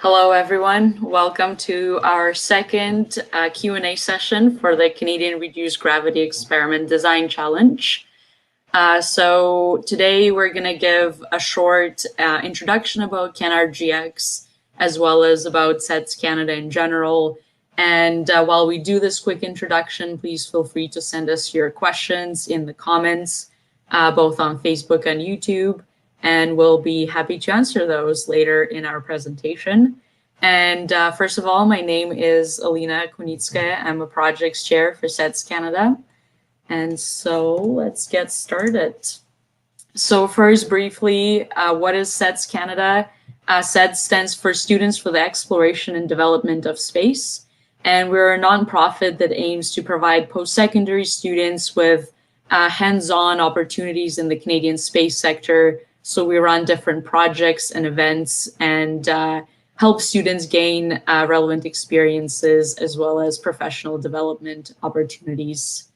Hello, everyone. Welcome to our second Q&A session for the Canadian Reduced Gravity Experiment Design Challenge. So today we're going to give a short introduction about Can-Rgx, as well as about SEDS-Canada in general. And while we do this quick introduction, please feel free to send us your questions in the comments, both on Facebook and YouTube. And we'll be happy to answer those later in our presentation. And first of all, my name is Alina Kunitskaya. I'm a projects chair for SEDS-Canada. And so let's get started. So first, briefly, what is SEDS-Canada? SEDS stands for Students for the Exploration and Development of Space. And we're a nonprofit that aims to provide post-secondary students with hands-on opportunities in the Canadian space sector. So we run different projects and events and help students gain relevant experiences as well as professional development opportunities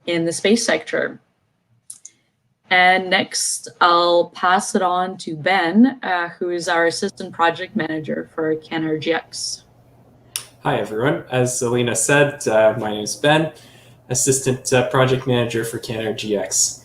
in the space sector. And next, I'll pass it on to Ben, who is our assistant project manager for Can-Rgx. Hi, everyone. As Alina said, my name is Ben, assistant project manager for Can-Rgx.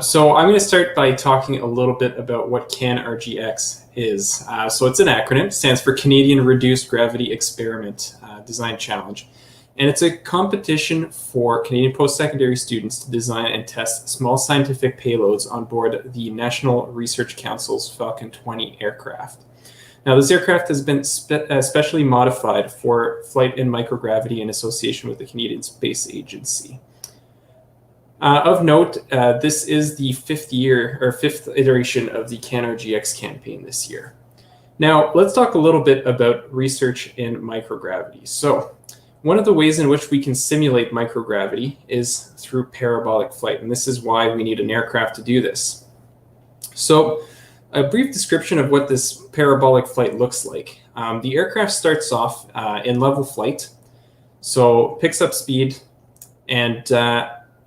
So I'm going to start by talking a little bit about what Can-Rgx is. So it's an acronym. It stands for Canadian Reduced Gravity Experiment Design Challenge. And it's a competition for Canadian post-secondary students to design and test small scientific payloads on board the National Research Council's Falcon 20 aircraft. Now, this aircraft has been specially modified for flight in microgravity in association with the Canadian Space Agency. Of note, this is the fifth iteration of the Can-Rgx campaign this year. Now, let's talk a little bit about research in microgravity. So, one of the ways in which we can simulate microgravity is through parabolic flight, and this is why we need an aircraft to do this. So, a brief description of what this parabolic flight looks like. The aircraft starts off in level flight, so picks up speed, and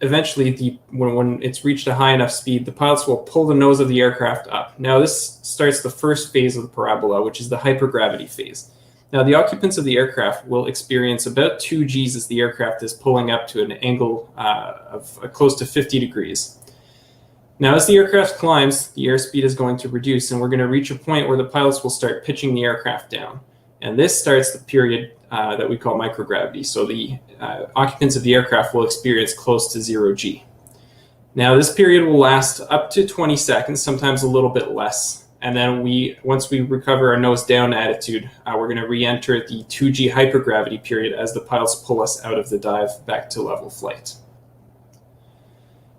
eventually, when it's reached a high enough speed, the pilots will pull the nose of the aircraft up. Now, this starts the first phase of the parabola, which is the hypergravity phase. Now, the occupants of the aircraft will experience about 2 Gs as the aircraft is pulling up to an angle of close to 50 degrees. Now, as the aircraft climbs, the airspeed is going to reduce, and we're going to reach a point where the pilots will start pitching the aircraft down. And this starts the period that we call microgravity. So the occupants of the aircraft will experience close to 0 G. Now, this period will last up to 20 seconds, sometimes a little bit less. And then once we recover our nose down attitude, we're going to re-enter the 2 G hypergravity period as the pilots pull us out of the dive back to level flight.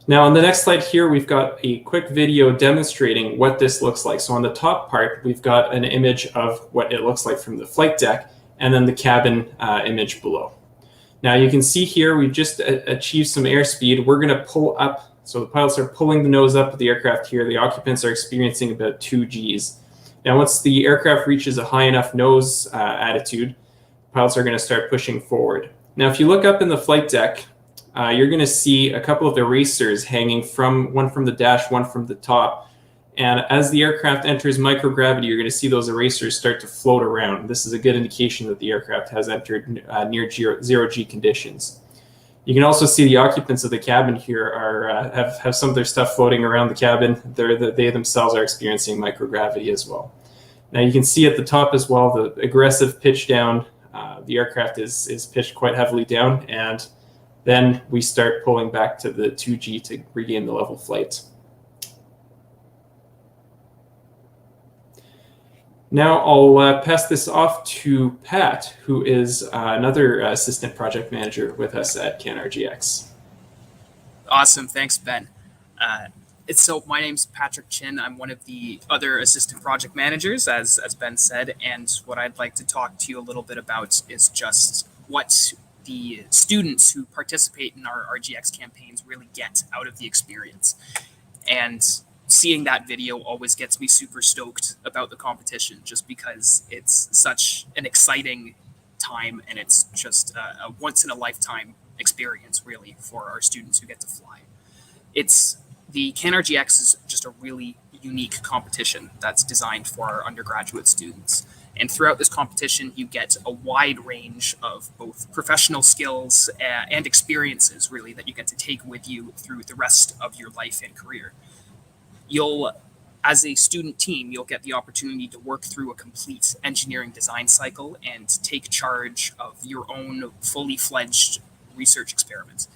Now, on the next slide here, we've got a quick video demonstrating what this looks like. So on the top part, we've got an image of what it looks like from the flight deck, and then the cabin image below. Now, you can see here, we've just achieved some airspeed. We're going to pull up. So the pilots are pulling the nose up of the aircraft here. The occupants are experiencing about 2 Gs. Now, once the aircraft reaches a high enough nose attitude, pilots are going to start pushing forward. Now, if you look up in the flight deck, you're going to see a couple of erasers hanging one from the dash, one from the top. And as the aircraft enters microgravity, you're going to see those erasers start to float around. This is a good indication that the aircraft has entered near 0 G conditions. You can also see the occupants of the cabin here have some of their stuff floating around the cabin. They themselves are experiencing microgravity as well. Now, you can see at the top as well the aggressive pitch down. The aircraft is pitched quite heavily down, and then we start pulling back to the 2 G to regain the level flight. Now I'll pass this off to Pat, who is another assistant project manager with us at Can-Rgx. Awesome, thanks, Ben. So my name's Patrick Chin. I'm one of the other assistant project managers, as Ben said, and what I'd like to talk to you a little bit about is just what the students who participate in our RGX campaigns really get out of the experience. And seeing that video always gets me super stoked about the competition, just because it's such an exciting time, and it's just a once-in-a-lifetime experience, really, for our students who get to fly. The Can-Rgx is just a really unique competition that's designed for our undergraduate students. And throughout this competition, you get a wide range of both professional skills and experiences, really, that you get to take with you through the rest of your life and career. As a student team, you'll get the opportunity to work through a complete engineering design cycle and take charge of your own fully fledged research experiments.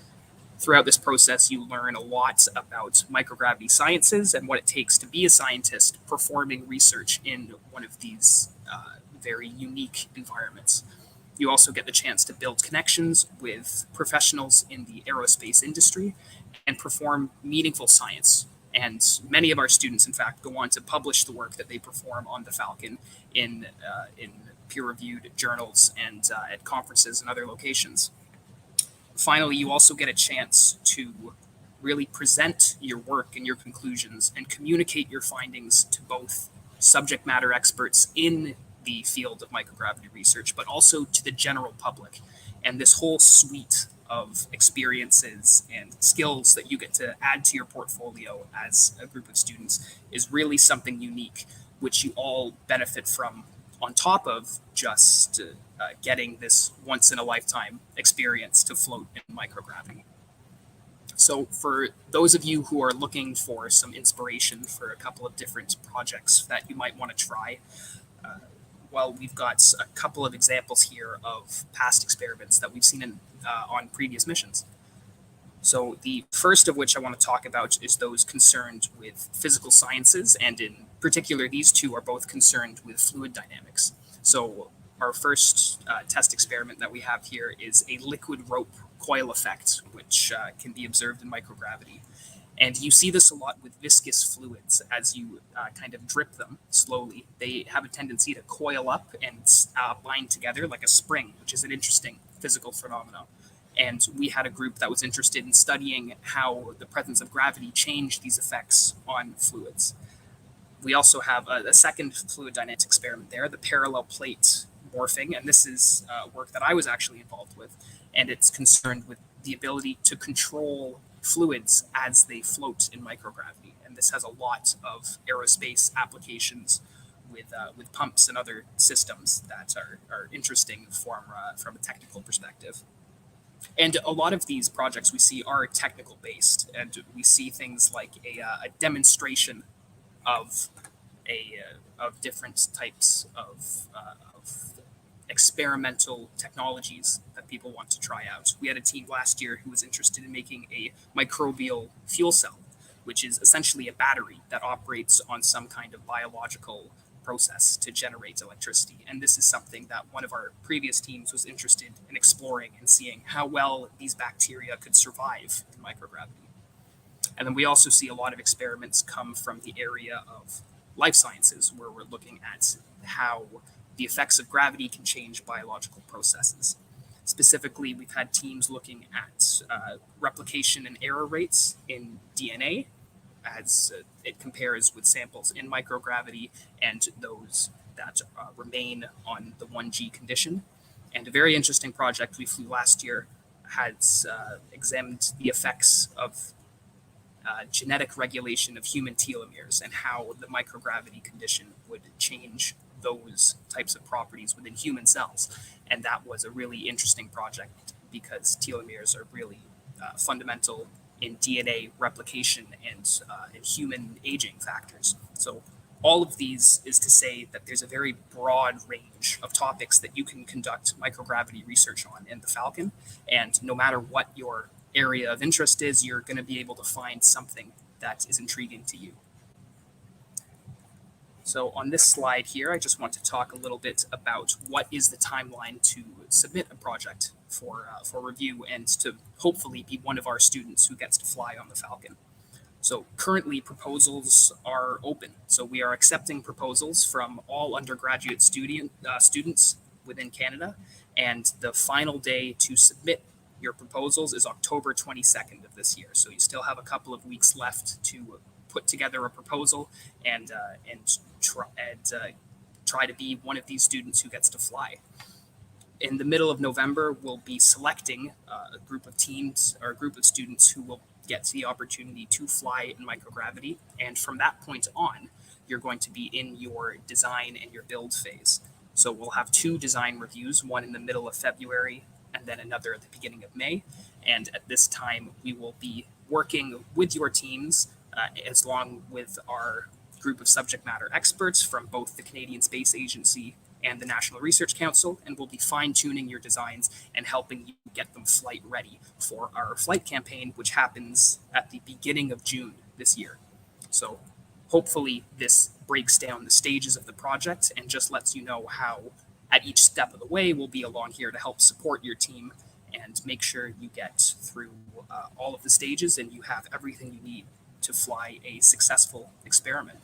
Throughout this process, you learn a lot about microgravity sciences and what it takes to be a scientist performing research in one of these very unique environments. You also get the chance to build connections with professionals in the aerospace industry and perform meaningful science. And many of our students, in fact, go on to publish the work that they perform on the Falcon in peer-reviewed journals and at conferences and other locations. Finally, you also get a chance to really present your work and your conclusions and communicate your findings to both subject matter experts in the field of microgravity research, but also to the general public. And this whole suite of experiences and skills that you get to add to your portfolio as a group of students is really something unique, which you all benefit from on top of just getting this once-in-a-lifetime experience to float in microgravity. So for those of you who are looking for some inspiration for a couple of different projects that you might want to try, well, we've got a couple of examples here of past experiments that we've seen on previous missions. So the first of which I want to talk about is those concerned with physical sciences, and in particular, these two are both concerned with fluid dynamics. So our first test experiment that we have here is a liquid rope coil effect, which can be observed in microgravity. And you see this a lot with viscous fluids. As you kind of drip them slowly, they have a tendency to coil up and bind together like a spring, which is an interesting physical phenomenon. And we had a group that was interested in studying how the presence of gravity changed these effects on fluids. We also have a second fluid dynamics experiment there, the parallel plate morphing, and this is work that I was actually involved with, and it's concerned with the ability to control fluids as they float in microgravity. And this has a lot of aerospace applications with pumps and other systems that are interesting from a technical perspective. And a lot of these projects we see are technical based, and we see things like a demonstration of different types of experimental technologies that people want to try out. We had a team last year who was interested in making a microbial fuel cell, which is essentially a battery that operates on some kind of biological process to generate electricity. And this is something that one of our previous teams was interested in exploring and seeing how well these bacteria could survive in microgravity. And then we also see a lot of experiments come from the area of life sciences, where we're looking at how the effects of gravity can change biological processes. Specifically, we've had teams looking at replication and error rates in DNA as it compares with samples in microgravity and those that remain on the 1G condition. And a very interesting project we flew last year has examined the effects of genetic regulation of human telomeres and how the microgravity condition would change those types of properties within human cells. And that was a really interesting project because telomeres are really fundamental in DNA replication and in human aging factors. So all of these is to say that there's a very broad range of topics that you can conduct microgravity research on in the Falcon. And no matter what your area of interest is, you're going to be able to find something that is intriguing to you. So on this slide here, I just want to talk a little bit about what is the timeline to submit a project for review and to hopefully be one of our students who gets to fly on the Falcon. So currently proposals are open. So we are accepting proposals from all undergraduate students within Canada, and the final day to submit your proposals is October 22nd of this year. So you still have a couple of weeks left to put together a proposal and try to be one of these students who gets to fly. In the middle of November, we'll be selecting a group of teams or a group of students who will get the opportunity to fly in microgravity. And from that point on, you're going to be in your design and your build phase. So we'll have 2 design reviews, one in the middle of February and then another at the beginning of May. And at this time, we will be working with your teams as long with our group of subject matter experts from both the Canadian Space Agency and the National Research Council, and we'll be fine-tuning your designs and helping you get them flight ready for our flight campaign, which happens at the beginning of June this year. So hopefully this breaks down the stages of the project and just lets you know how at each step of the way we'll be along here to help support your team and make sure you get through all of the stages and you have everything you need to fly a successful experiment.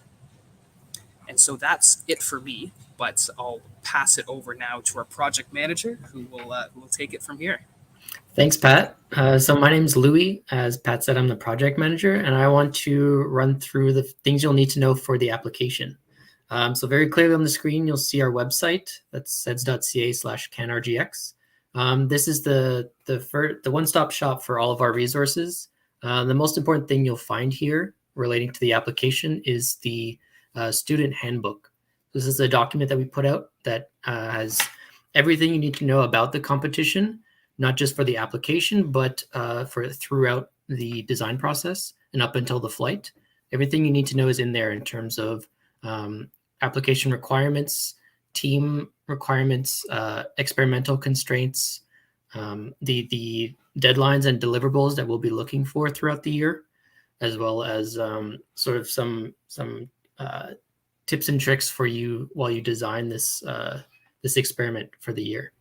And so that's it for me, but I'll pass it over now to our project manager who will take it from here. Thanks, Pat. So my name's Louis. As Pat said, I'm the project manager, and I want to run through the things you'll need to know for the application. So very clearly on the screen, you'll see our website. That's SEDS.ca/Can-Rgx. This is the one-stop shop for all of our resources. The most important thing you'll find here relating to the application is the Student Handbook. This is a document that we put out that has everything you need to know about the competition, not just for the application, but for throughout the design process and up until the flight. Everything you need to know is in there in terms of application requirements, team requirements, experimental constraints, the deadlines and deliverables that we'll be looking for throughout the year, as well as sort of some tips and tricks for you while you design this experiment for the year.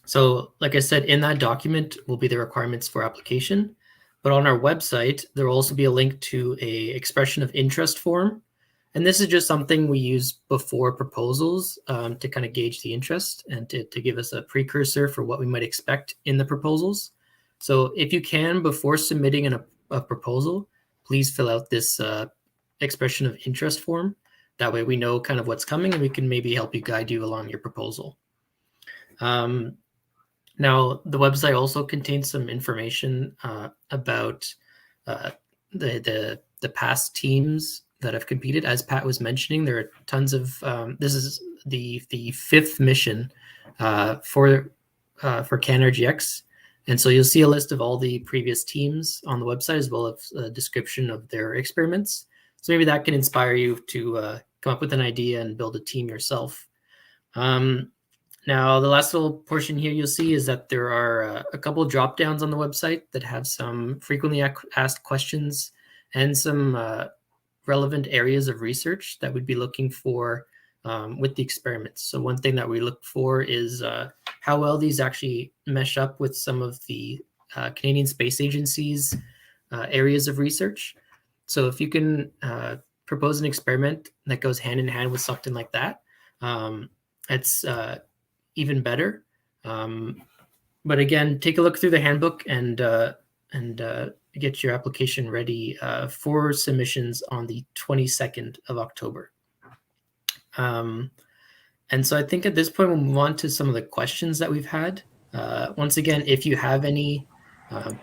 So like I said, in that document will be the requirements for application, but on our website, there will also be a link to a expression of interest form. And this is just something we use before proposals to kind of gauge the interest and to give us a precursor for what we might expect in the proposals. So if you can, before submitting a proposal, please fill out this expression of interest form. That way we know kind of what's coming and we can maybe help you guide you along your proposal. Now, the website also contains some information about the past teams that have competed. As Pat was mentioning, there are tons of, this is the 5th mission for Can-Rgx. And so you'll see a list of all the previous teams on the website, as well as a description of their experiments. So maybe that can inspire you to come up with an idea and build a team yourself. Now, the last little portion here you'll see is that there are a couple of drop downs on the website that have some frequently asked questions and some relevant areas of research that we'd be looking for with the experiments. So one thing that we look for is how well these actually mesh up with some of the Canadian Space Agency's areas of research. So if you can propose an experiment that goes hand in hand with something like that, it's even better. But again, take a look through the handbook and get your application ready for submissions on the 22nd of October. And so I think at this point, we'll move on to some of the questions that we've had. Once again, if you have any,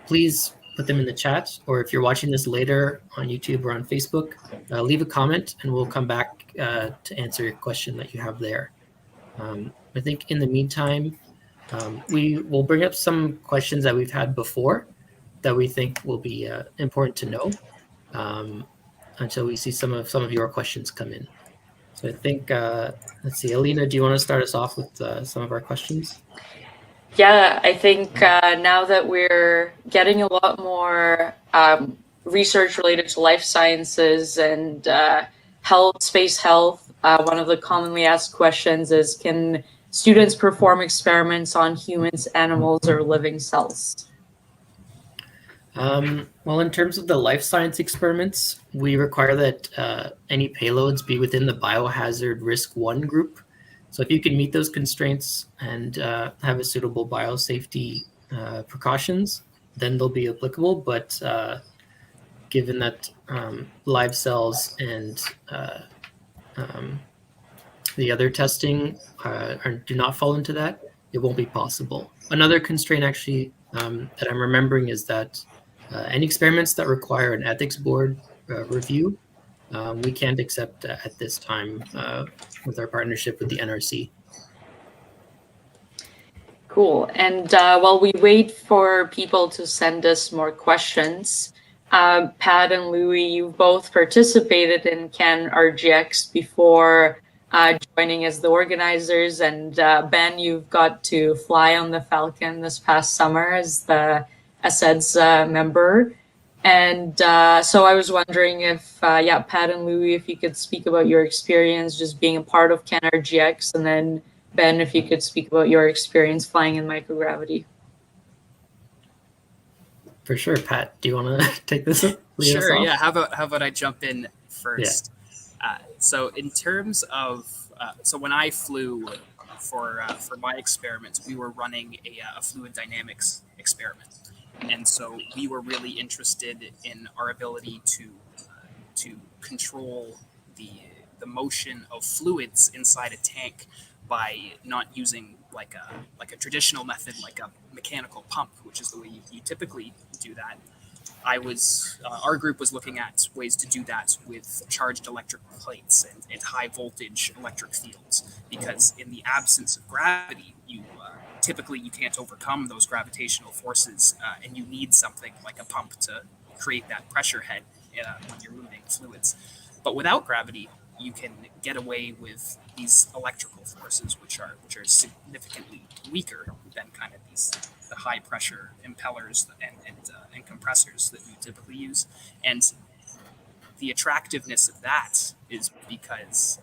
please put them in the chat, or if you're watching this later on YouTube or on Facebook, leave a comment and we'll come back to answer your question that you have there. I think in the meantime, we will bring up some questions that we've had before that we think will be important to know until we see some of your questions come in. So I think, let's see, Alina, do you want to start us off with some of our questions? Yeah, I think now that we're getting a lot more research related to life sciences and health, space health, one of the commonly asked questions is, can students perform experiments on humans, animals, or living cells? Well, in terms of the life science experiments, we require that any payloads be within the biohazard risk 1 group. So if you can meet those constraints and have a suitable biosafety precautions, then they'll be applicable. But given that live cells and the other testing do not fall into that, it won't be possible. Another constraint actually that I'm remembering is that any experiments that require an ethics board review we can't accept at this time with our partnership with the NRC. Cool. And while we wait for people to send us more questions, Pat and Louis, you've both participated in Can-Rgx before joining as the organizers. And Ben, you've got to fly on the Falcon this past summer as the SEDS member. And so I was wondering if, Pat and Louis, if you could speak about your experience just being a part of Can-Rgx, and then Ben, if you could speak about your experience flying in microgravity. For sure, Pat. Do you want to take this? Sure. Yeah. How about I jump in first? Yeah. So in terms of so when I flew for my experiments, we were running a fluid dynamics experiment, and so we were really interested in our ability to control the motion of fluids inside a tank by not using like a traditional method, like a mechanical pump, which is the way you typically do that. Our group was looking at ways to do that with charged electric plates and high voltage electric fields, because in the absence of gravity, typically you can't overcome those gravitational forces, and you need something like a pump to create that pressure head when you're moving fluids. But without gravity, you can get away with these electrical forces, which are significantly weaker than kind of the high pressure impellers and compressors that you typically use. And the attractiveness of that is because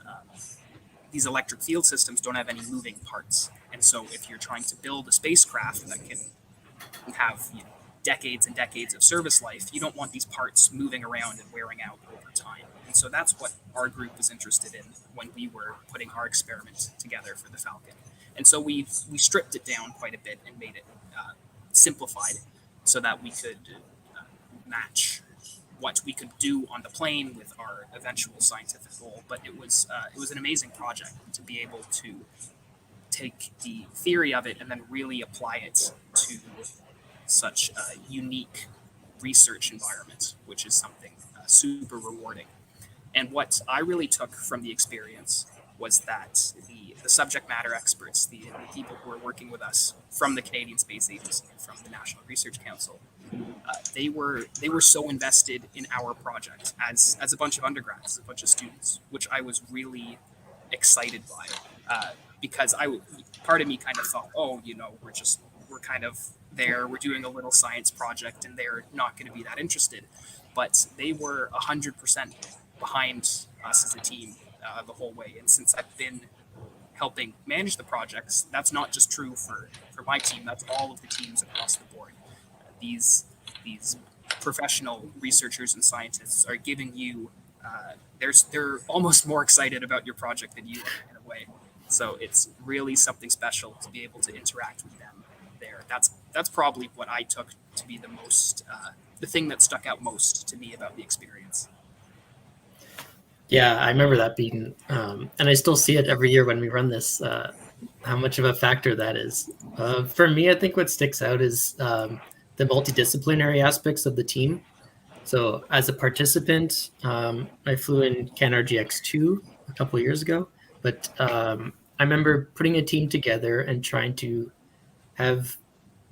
these electric field systems don't have any moving parts. And so if you're trying to build a spacecraft that can have decades and decades of service life, you don't want these parts moving around and wearing out over time. And so that's what our group was interested in when we were putting our experiment together for the Falcon. And so we stripped it down quite a bit and made it simplified so that we could match what we could do on the plane with our eventual scientific goal. But it was an amazing project to be able to take the theory of it and then really apply it to such a unique research environment, which is something super rewarding. And what I really took from the experience was that the subject matter experts, the people who were working with us from the Canadian Space Agency and from the National Research Council, they were so invested in our project as a bunch of undergrads, as a bunch of students, which I was really excited by, because part of me kind of thought, we're kind of there, we're doing a little science project, and they're not going to be that interested. But they were 100% behind us as a team the whole way. And since I've been helping manage the projects, that's not just true for my team, that's all of the teams across the board. These professional researchers and scientists are giving you, they're almost more excited about your project than you are in a way. So it's really something special to be able to interact with them there. That's probably what I took to be the most, the thing that stuck out most to me about the experience. Yeah, I remember that being, and I still see it every year when we run this, how much of a factor that is. For me, I think what sticks out is the multidisciplinary aspects of the team. So as a participant, I flew in Can-Rgx 2 a couple of years ago, but I remember putting a team together and trying to have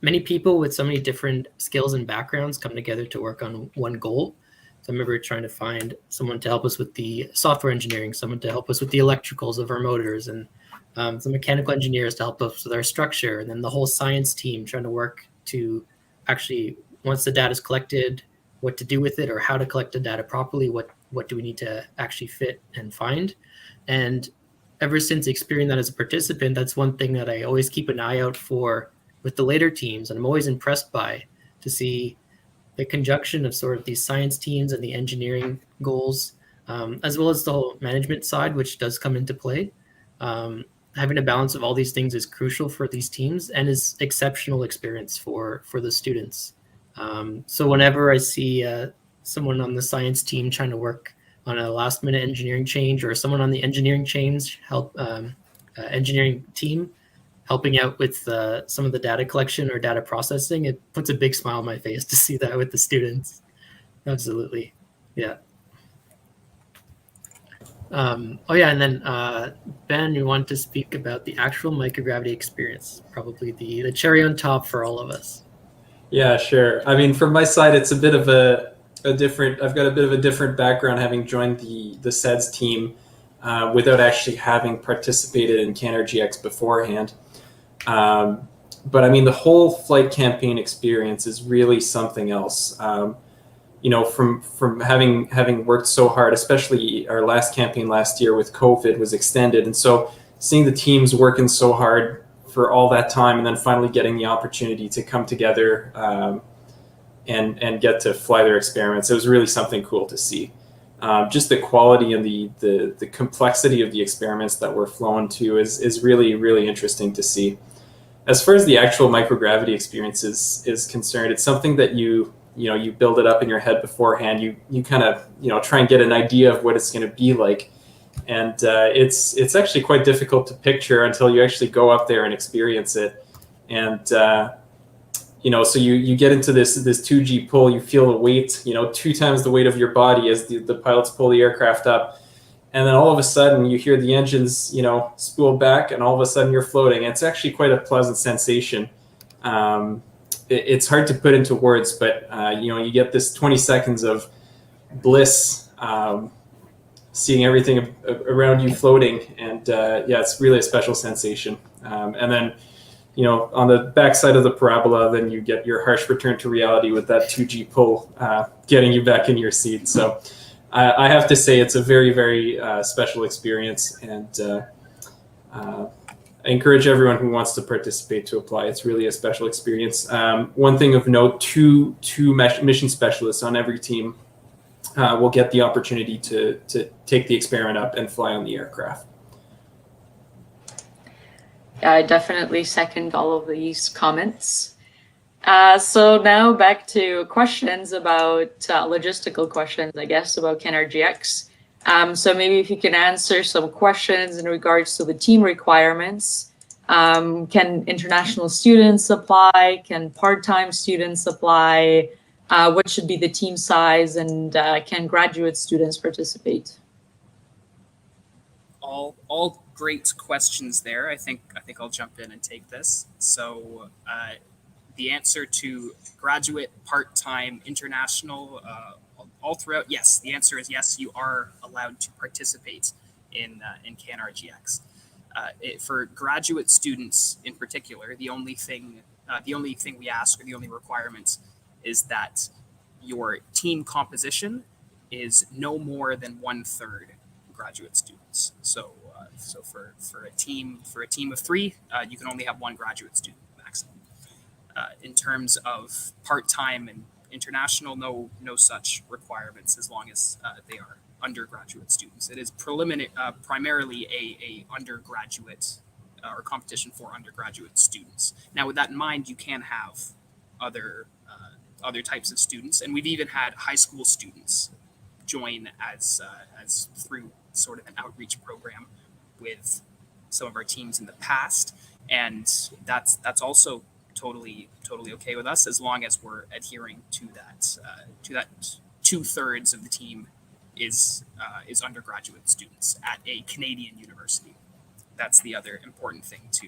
many people with so many different skills and backgrounds come together to work on one goal. So I remember trying to find someone to help us with the software engineering, someone to help us with the electricals of our motors, and some mechanical engineers to help us with our structure, and then the whole science team trying to work to actually, once the data is collected, what to do with it or how to collect the data properly, what do we need to actually fit and find. And ever since experiencing that as a participant, that's one thing that I always keep an eye out for with the later teams, and I'm always impressed by to see the conjunction of sort of these science teams and the engineering goals, as well as the whole management side, which does come into play. Having a balance of all these things is crucial for these teams and is exceptional experience for the students. So whenever I see someone on the science team trying to work on a last minute engineering change, or someone on the engineering change engineering team helping out with some of the data collection or data processing, it puts a big smile on my face to see that with the students. Absolutely. Yeah. Oh yeah, and then Ben, you want to speak about the actual microgravity experience, probably the cherry on top for all of us. Yeah, sure. I mean, from my side, it's a bit of a different. I've got a bit of a different background, having joined the SEDS team without actually having participated in Can-Rgx beforehand. But I mean, the whole flight campaign experience is really something else. You know, from having worked so hard, especially our last campaign last year with COVID was extended, and so seeing the teams working so hard for all that time, and then finally getting the opportunity to come together and get to fly their experiments, it was really something cool to see. Just the quality and the complexity of the experiments that were flown to is really interesting to see. As far as the actual microgravity experience is concerned, it's something that you build it up in your head beforehand. You kind of try and get an idea of what it's going to be like, and it's actually quite difficult to picture until you actually go up there and experience it. And so you get into this 2G pull. You feel the weight, 2 times the weight of your body as the pilots pull the aircraft up. And then all of a sudden you hear the engines, spool back, and all of a sudden you're floating. It's actually quite a pleasant sensation. It's hard to put into words, but you get this 20 seconds of bliss, seeing everything around you floating, and it's really a special sensation. And then, on the backside of the parabola, then you get your harsh return to reality with that 2G pull, getting you back in your seat. So I have to say it's a very special experience, and I encourage everyone who wants to participate to apply. It's really a special experience. One thing of note, two mission specialists on every team will get the opportunity to take the experiment up and fly on the aircraft. I definitely second all of these comments. So now back to questions about logistical questions, I guess, about Can-Rgx. So maybe if you can answer some questions in regards to the team requirements. Can international students apply? Can part-time students apply? What should be the team size? And can graduate students participate? All great questions there. I think I'll jump in and take this. So the answer to graduate, part-time, international, all throughout, yes. The answer is yes. You are allowed to participate in Can-Rgx. For graduate students in particular, the only thing we ask, or the only requirement, is that your team composition is no more than 1/3 graduate students. So for a team of 3, you can only have 1 graduate student maximum. In terms of part-time and international, no such requirements, as long as they are undergraduate students. It is primarily a undergraduate or competition for undergraduate students. Now, with that in mind, you can have other types of students, and we've even had high school students join as through sort of an outreach program with some of our teams in the past, and that's also totally okay with us, as long as we're adhering to that 2/3 of the team is undergraduate students at a Canadian university. That's the other important thing to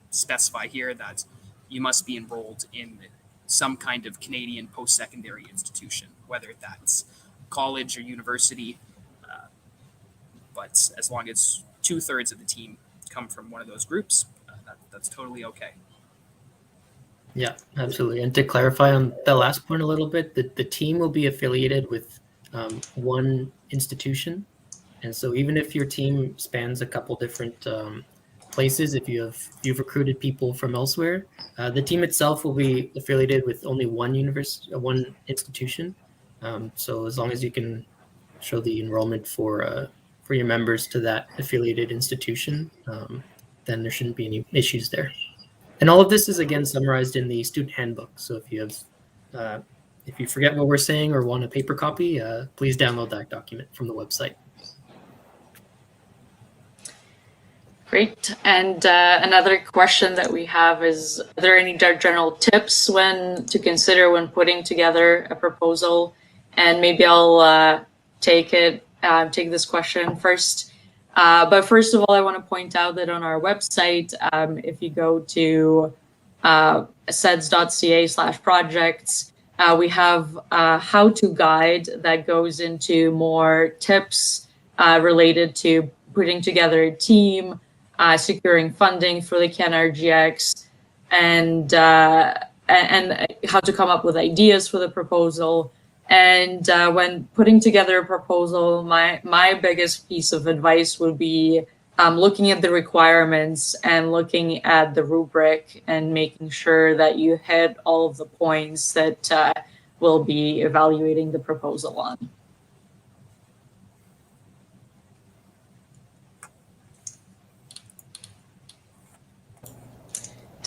specify here, that you must be enrolled in some kind of Canadian post-secondary institution, whether that's college or university. But as long as 2/3 of the team come from one of those groups, that's totally okay. Yeah, absolutely. And to clarify on the last point a little bit, the team will be affiliated with one institution. And so even if your team spans a couple different places, if you've recruited people from elsewhere, the team itself will be affiliated with only one university, one institution. So as long as you can show the enrollment for your members to that affiliated institution, then there shouldn't be any issues there. And all of this is again summarized in the Student Handbook. So if you forget what we're saying or want a paper copy, please download that document from the website. Great. And another question that we have is, are there any general tips to consider when putting together a proposal? And maybe I'll take it take this question first. But first of all, I want to point out that on our website, if you go to SEDS.ca/projects, we have a how-to guide that goes into more tips related to putting together a team, securing funding for the Can-Rgx, and how to come up with ideas for the proposal. And when putting together a proposal, my biggest piece of advice would be looking at the requirements and looking at the rubric and making sure that you hit all of the points that we'll be evaluating the proposal on.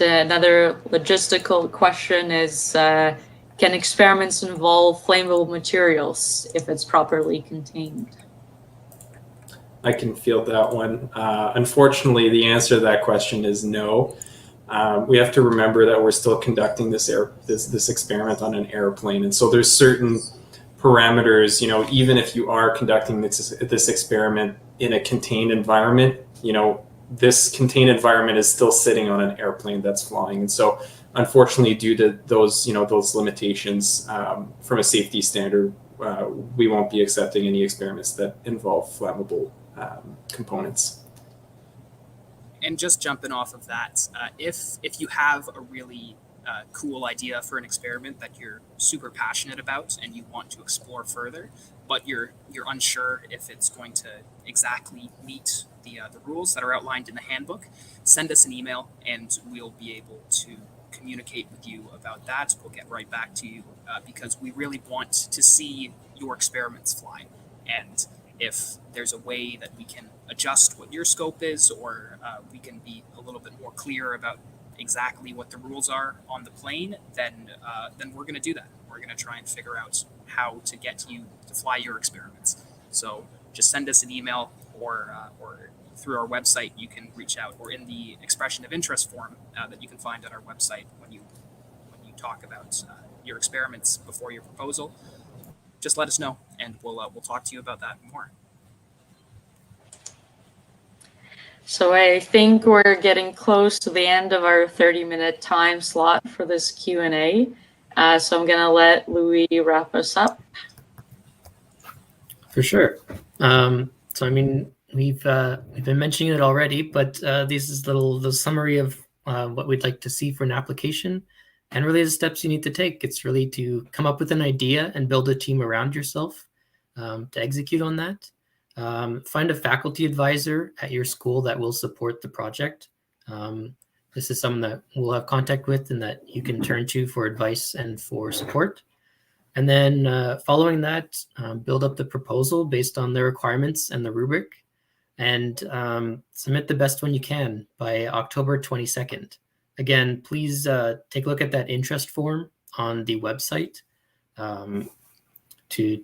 Another logistical question is, can experiments involve flammable materials if it's properly contained? I can field that one. Unfortunately, the answer to that question is no. We have to remember that we're still conducting this experiment on an airplane, and so there's certain parameters. Even if you are conducting this experiment in a contained environment, this contained environment is still sitting on an airplane that's flying, and so unfortunately, due to those limitations, from a safety standard, we won't be accepting any experiments that involve flammable components. And just jumping off of that, if you have a really cool idea for an experiment that you're super passionate about and you want to explore further, but you're unsure if it's going to exactly meet the rules that are outlined in the handbook, send us an email and we'll be able to communicate with you about that. We'll get right back to you because we really want to see your experiments fly. And if there's a way that we can adjust what your scope is, or we can be a little bit more clear about exactly what the rules are on the plane, then we're going to do that. We're going to try and figure out how to get you to fly your experiments. So just send us an email, or through our website you can reach out, or in the expression of interest form that you can find on our website when you talk about your experiments before your proposal. Just let us know, and we'll talk to you about that more. So I think we're getting close to the end of our 30-minute time slot for this Q&A. So I'm going to let Louis wrap us up. For sure. So I mean, we've been mentioning it already, but this is the summary of what we'd like to see for an application, and really the steps you need to take. It's really to come up with an idea and build a team around yourself to execute on that. Find a faculty advisor at your school that will support the project. This is someone that we'll have contact with and that you can turn to for advice and for support. And then following that, build up the proposal based on the requirements and the rubric, and submit the best one you can by October 22nd. Again, please take a look at that interest form on the website to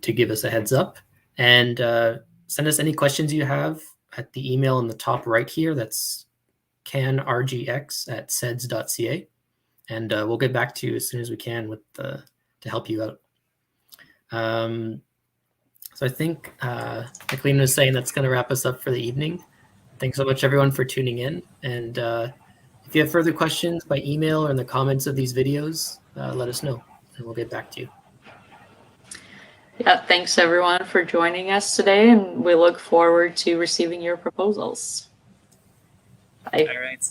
give us a heads up, and send us any questions you have at the email in the top right here. That's Can-Rgx@SEDS.ca, and we'll get back to you as soon as we can to help you out. So I think, like Lena was saying, that's going to wrap us up for the evening. Thanks so much, everyone, for tuning in. And if you have further questions by email or in the comments of these videos, let us know, and we'll get back to you. Yeah, thanks everyone for joining us today, and we look forward to receiving your proposals. Bye. All right.